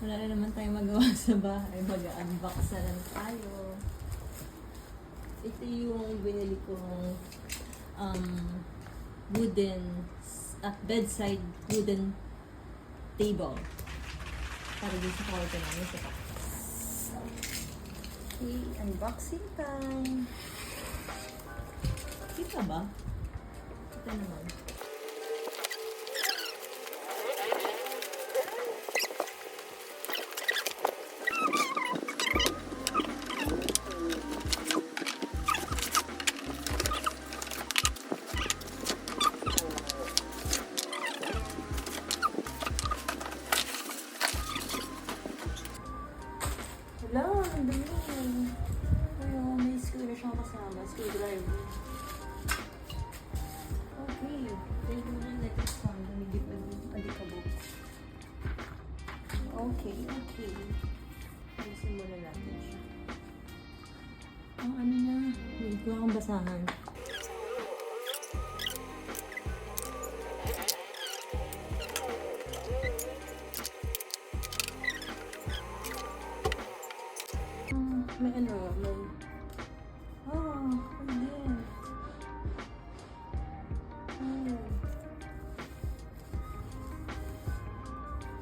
Wala na naman tayong magawa sa bahay. Mag-unbox na lang tayo. Ito yung binili kong wooden bedside wooden table. Para din sa kwarto namin sa taas. Okay, unboxing time. Kita ba? Kita naman. Wala, ang dami. Ayun, may screw na siyang kasama. Screwdriver. Okay. Pwede mo na next one. Alikabok. Okay, okay. Ayusin muna natin siya. Ang ano na, may ito akong basahan. May ano, may... Oh, again. Oh.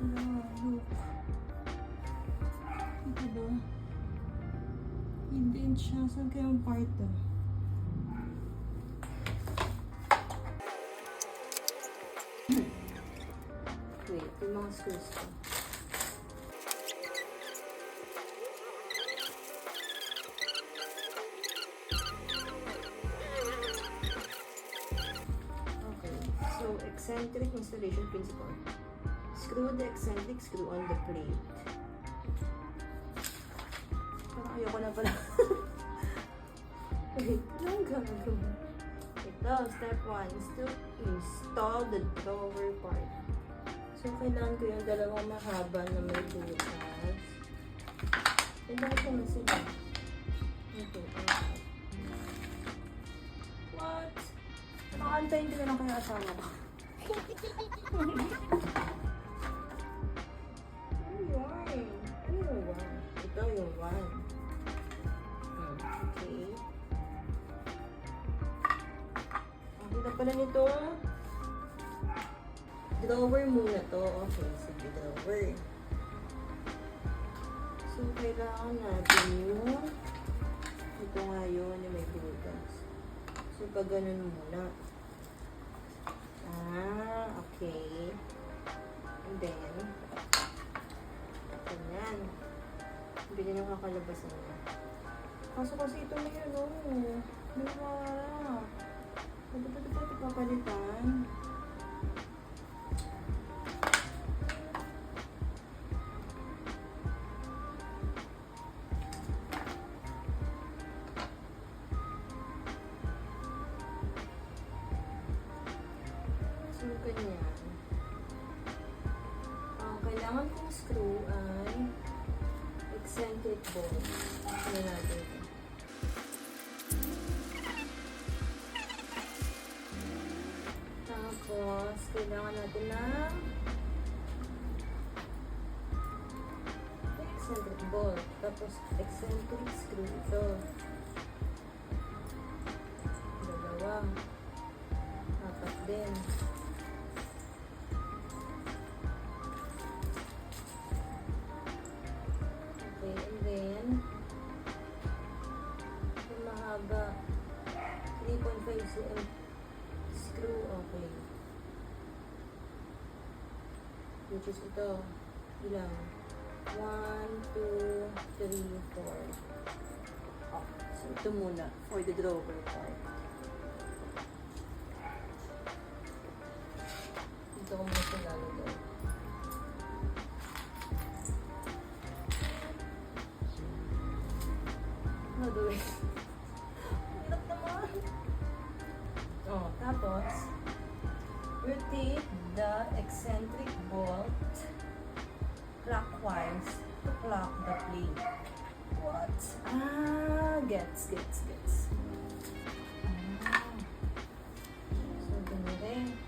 Look. Ito ba? Hindi siya. Saan kayang part ah? Wait, yung mga screws ko. Eccentric installation principle. Screw the eccentric screw on the plate. Parang ayoko na pala. Wait, anong gagawin? Ito, step 1 is to install the drawer part. So, kailangan ko yung dalawang mahaba na may butas. Kailangan ko na sila. Ito, what? Nakaantayin ko na lang kaya asawa ko. Ano yung one? Ito yung one. Okay. Ang kita pala nito. Drawer muna to. Okay, sige, drawer. So, kailangan natin yung ito nga yun, yung may butas. So, pag ganun muna. Okay. And then, ganyan. Bili nang kakalabasan niya. Kaso kasi ito na yun, oh. May wala. Ito papalitan. So, ganyan. Ang kailangan kong screw ay eccentric bolt. Ano natin ito? Tapos, kailangan natin ng eccentric bolt. Tapos, eccentric screw ito. Dalawa. Apat din. And then, yung mahaba 3.5 cm screw, okay. Which is ito. Ilang? 1, 2, 3, 4. Oh, so ito muna for the drawer part. Ito ko muna siya lalagay. Ano doon? Hirap naman. Oh, tapos, rotate the eccentric bolt clockwise to clock the plate. What? Gets. So, ganun.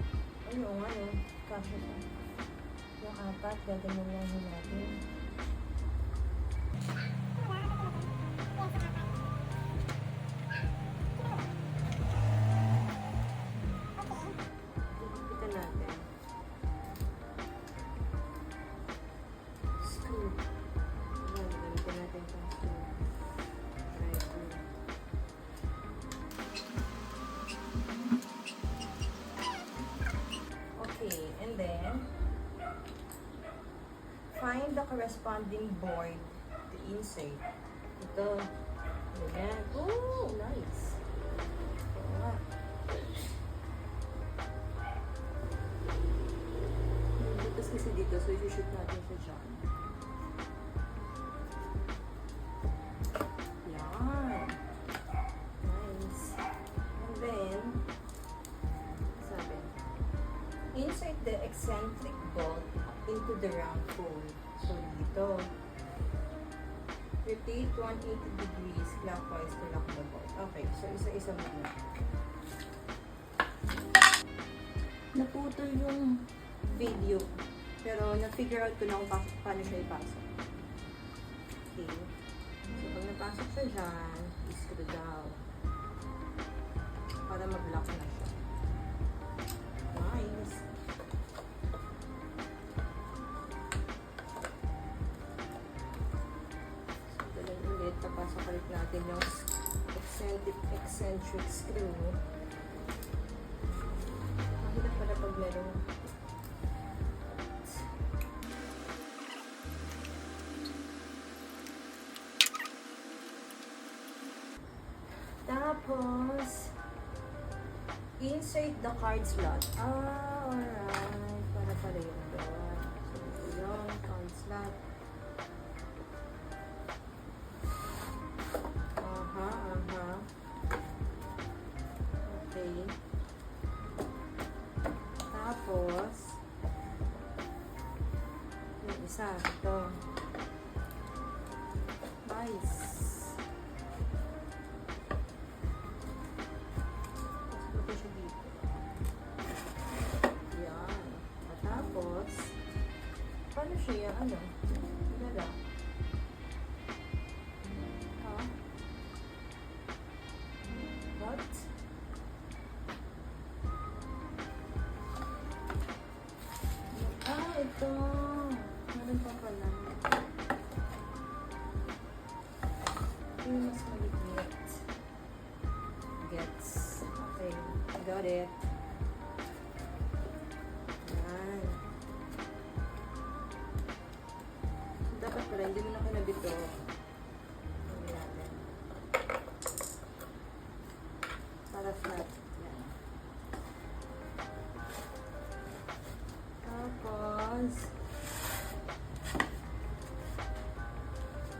Ano, kasha pa. Yung apat, gagawin lang natin. the corresponding board to insert. Ito. Ayan. Oh, nice. Oo nga. Butas kasi dito, so i-shoot natin siya dyan. Yan. Nice. And then, sabi, insert the eccentric bolt into the round hole. So, dito. Rotate 180 degrees clockwise to lock the bolt. Okay, so isa-isa muna. Naputol yung video. Pero na-figure out ko na kung paano siya ipasok. Okay. So, pag napasok siya dyan, i-screw down. Para mag-lock na siya. Nice. So, dalan ulit. Tapasok ulit natin yung eccentric screw. Mahirap pala pag meron. Tapos, insert the card slot. Alright. Para pala yun doon. So, ito yung card slot. Okay. Tapos, yung isa, ito. Nice. Paano siya, ano? Gala. Ha? What? Ito. Meron pa pala. Yung mas maligit. Gets. Okay. Got it. Dapat pala, hindi mo na kinabit ito. Hindi natin. Para flat. Yan. Tapos,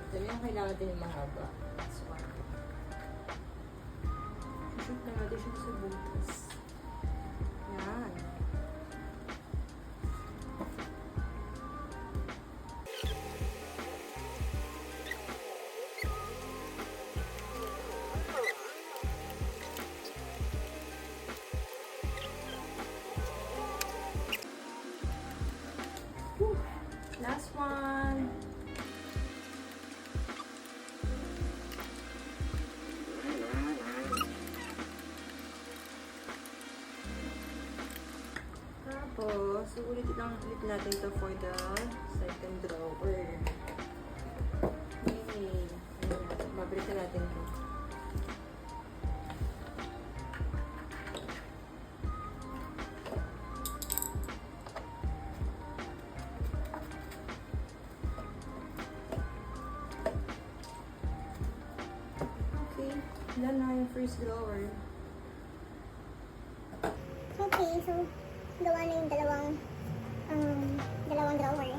ito yung kailangan din yung mahaba. That's one. Shoot na natin siya sa butas. Yan. Last one. Tapos, ulit natin ito for the second drawer. Yay! Ayan, mabalikan natin ito. Ilan na yung first drawer? Okay, so gawa na yung dalawang drawer.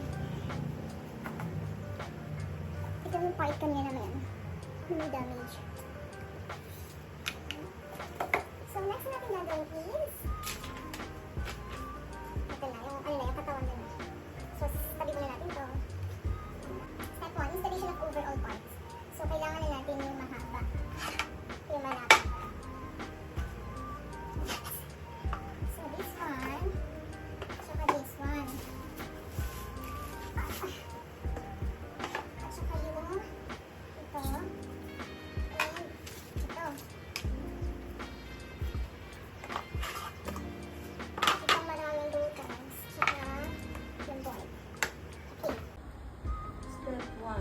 Ito yung part kanina naman. No damage. So next natin gagawin is ito na, yung katawan na. So tabi muna natin ito. Step 1, installation of overall parts. So kailangan na natin yung mahaba. Yung malapit. So this one, saka this one. At saka yung ito. And ito. Itong maraming butas. Saka yung board. Okay. Step 1.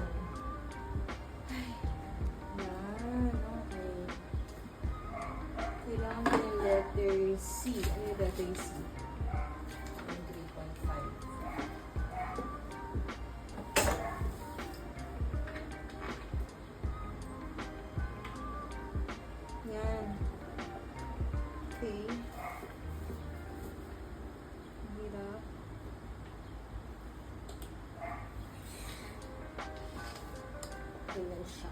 Kailangan ko yung letter C. Ano yung letter C? Yung 3.5. Ganyan siya.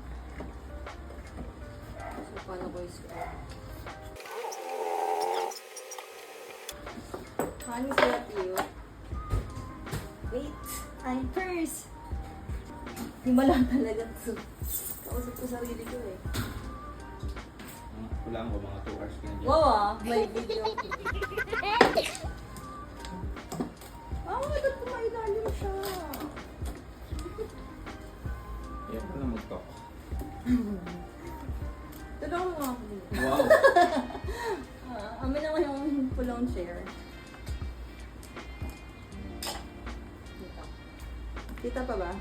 So, paano ko i-screw? Honey, sarap yun. Wait! Ay, purse! Di mo lang talaga ito. Kausap ko sarili ko eh. Kulang ko mga 2 hours ka na dyan. Wow ah! May video. Dapat kumailalim siya. Kaya ko lang mag-talk. Tulungan mo nga ako dito. Wow! Amin naman yung pulong chair. Dito. Kita pa ba?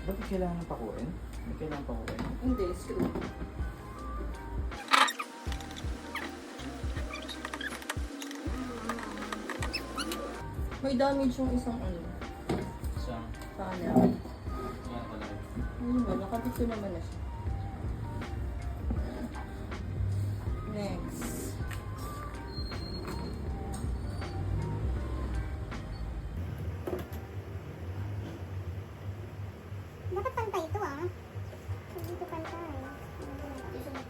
Ba't kailangan pakuin? May kailangan pakuin? Hindi, screw. May damage yung isang ano. Isang, Panel. yan talaga. Nakabit ko naman na siya. Next. Dapat pantay ito ah. Hindi ito pantay.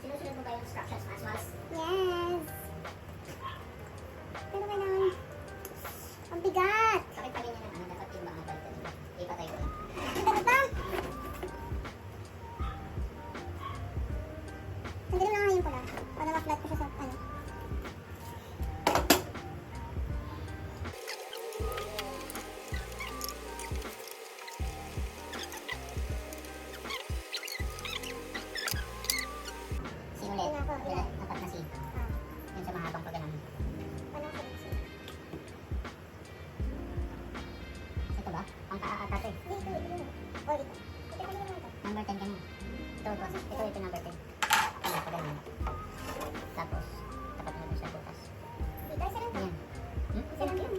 Sinusunod mo ba yung instructions, mas? Yes! Pero kailangan... Ang bigat! Sakit pa rin yan ang dapat yung mga balitan. Ipatay ko lang. Ang ba? Tanggalin lang ngayon ko lang. Para ma-flat ko siya sa ano. Sinulit. Dapat na sin. Yun sa mahabang pag ganun. Paano ko sin? Ito ba? Ang kaatate. Dito. O, dito. Ito naman ito. Number 10 kanina. Ito number 10. Ano, pag ganun. Tapos, tapat mo siya bukas. Dito, isa lang to. Ayan. Isa lang yun.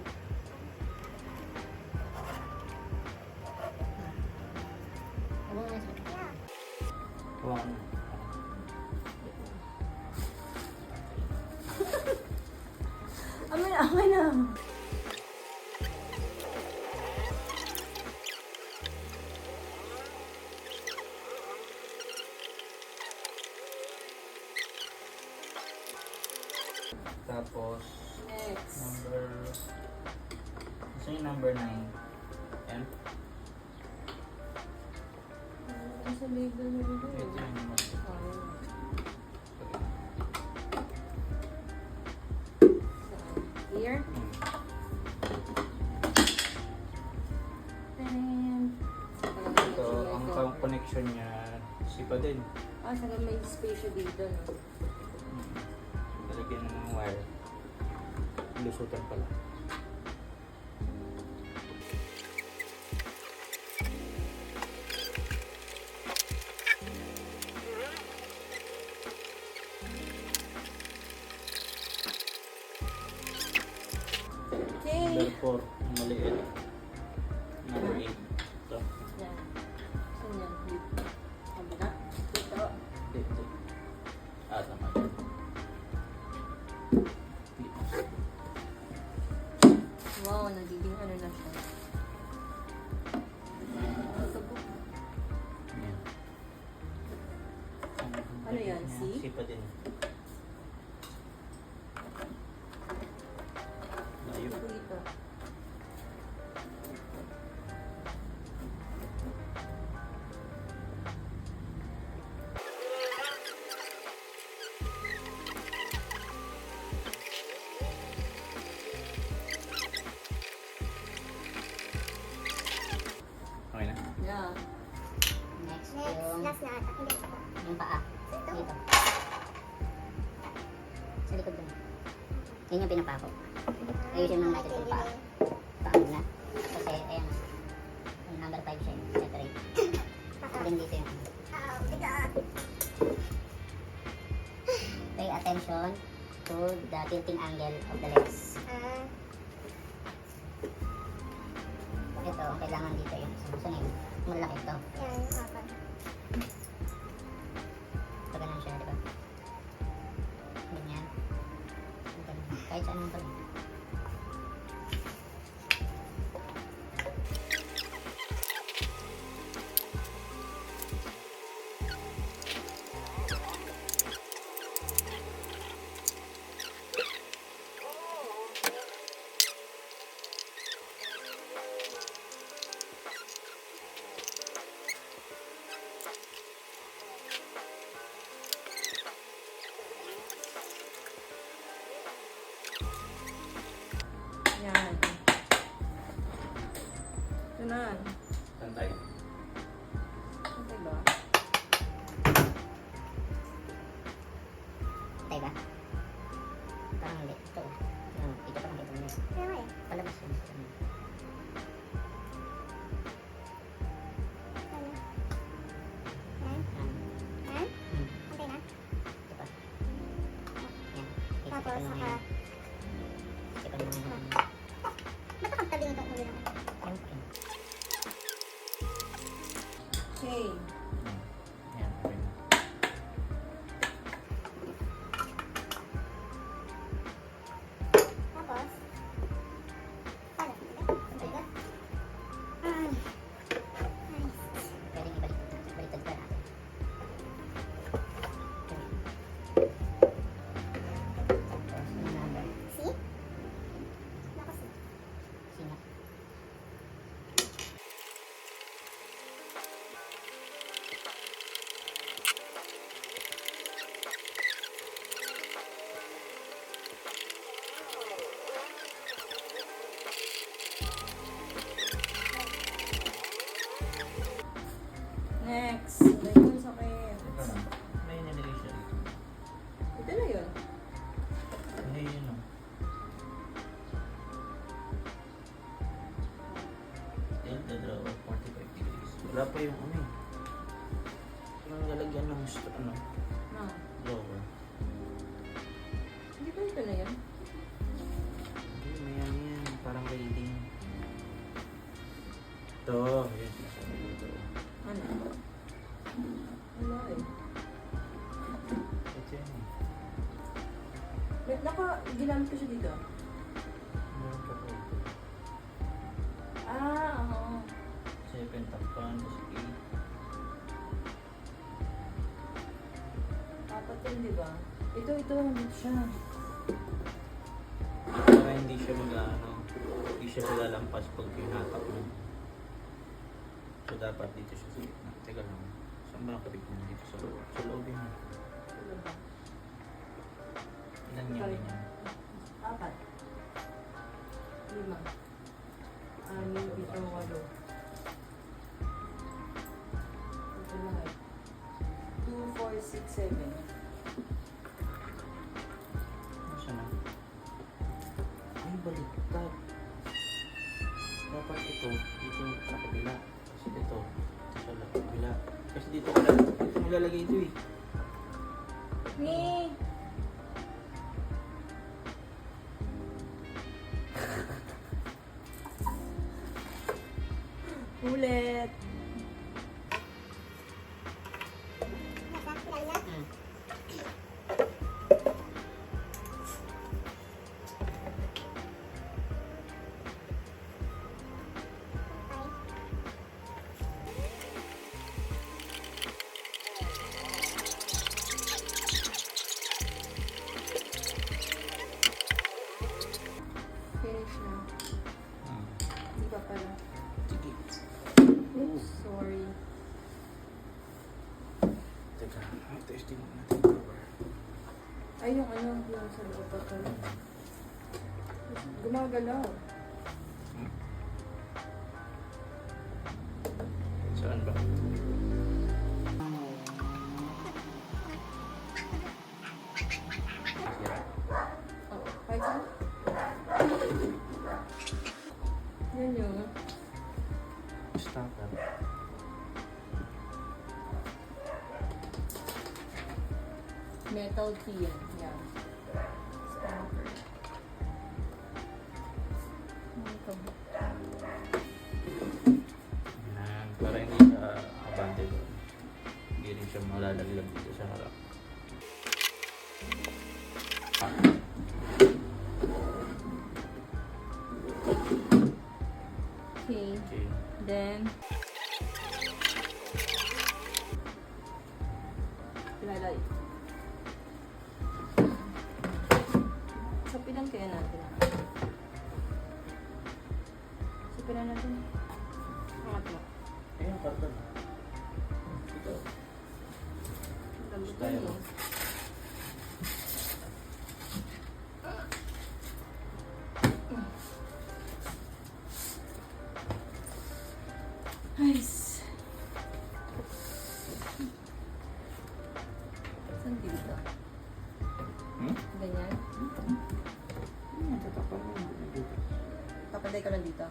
Huwag mo na siya. Yeah. Hawakan mo. Amin na. Tapos, Next. number... Gusto yung number 9? M? Sa label mo ito. Ito yung number. Here. And... Ito, ang connection niya, sipa din. Saka may space siya dito, no? Talagyan na ng wire. Lusutan pala. Okay. Number 4, ang maliit. Number 8. Ito. Yan. Saan yan? Dito. Kabila. Dito. Dito. Tama yun. Wow, nagiging ano na siya. Yan. Ano yan, C? Sipa din. Layo. Dito. Okay na? Yeah. Next, last na ata. Hindi ito. Yung paa. Dito. Sa likod dun. Yun yung pinapako. Ayusin mo natin yung paa. Paa muna. Kasi, ayan. Yung number 5 siya. Separate. Sabihin dito yung pay attention to the tilting angle of the legs. Ito, ang kailangan dito yung sunod. Malaki ito. Yan, apat. Ito ganun siya, di ba? Ganyan. Ganun. Kahit saan naman pala. Tapos, saka... Nakakagtabi nito ulo lang. Okay. Okay. Yan, okay na. Tapos, paano? Ito? Nice. Pwedeng ibaliktad pa natin. Tapos, yung number. C? Naka C. C nga. Next. Ay, yung sakit. Ito na. May nilagay siya dito. Ito na yun. Hindi yun o. Tilt the drawer 45 degrees. Wala pa yung ano eh. Yung lalagyan ng ano, Ah. drawer. Hindi ba ito na yun? Hindi, may ano yan. Parang rating. Ito. Yun, sinasabi ko ito. Ano? Wala eh. Ito yan eh. Ginamit ko siya dito. Meron pa po ito. Ah, oo. 7 takpan, tapos 8. Apat yun, di ba? Ito, nandito siya. Para hindi siya hindi siya lalampas pag pinatak mo. So dapat dito siya sa gitna. Teka lang. Saan ba nakapit mo? Dito sa loob. Sa loob yun. Ano ba? Ilan yan? Yan. Apat. 5. 6, 7, 8. Ito na eh. 2, 4, 6, 7. Nasaan na? Ay, baliktad. Dapat ito. Dito sa kabila. Kasi ito. Sa kabila. Kasi dito mo lalagay ito eh. Me! Ulit! Finish na. Di ba pala? Sige. Oops, sorry. Teka. Testing natin ito. Ay, yung sa loob pa pala. Gumagalaw. Saan ba? Sira. Oo, kahit saan. Yan yun. Starter. Metal key yan. Yan. Starter. Ito. Yan. Para hindi siya abante doon. Hindi rin siya malalaglag dito sa harap. Okay. Okay. Then, lalay. Sapinan kaya natin. Sapinan natin. Pangatlo. Ayun, karton. Ito. Lambot Tayo. yun eh. Nice. Saan dito? Ganyan? Tatakpan mo yung dito. Papaday ka lang dito.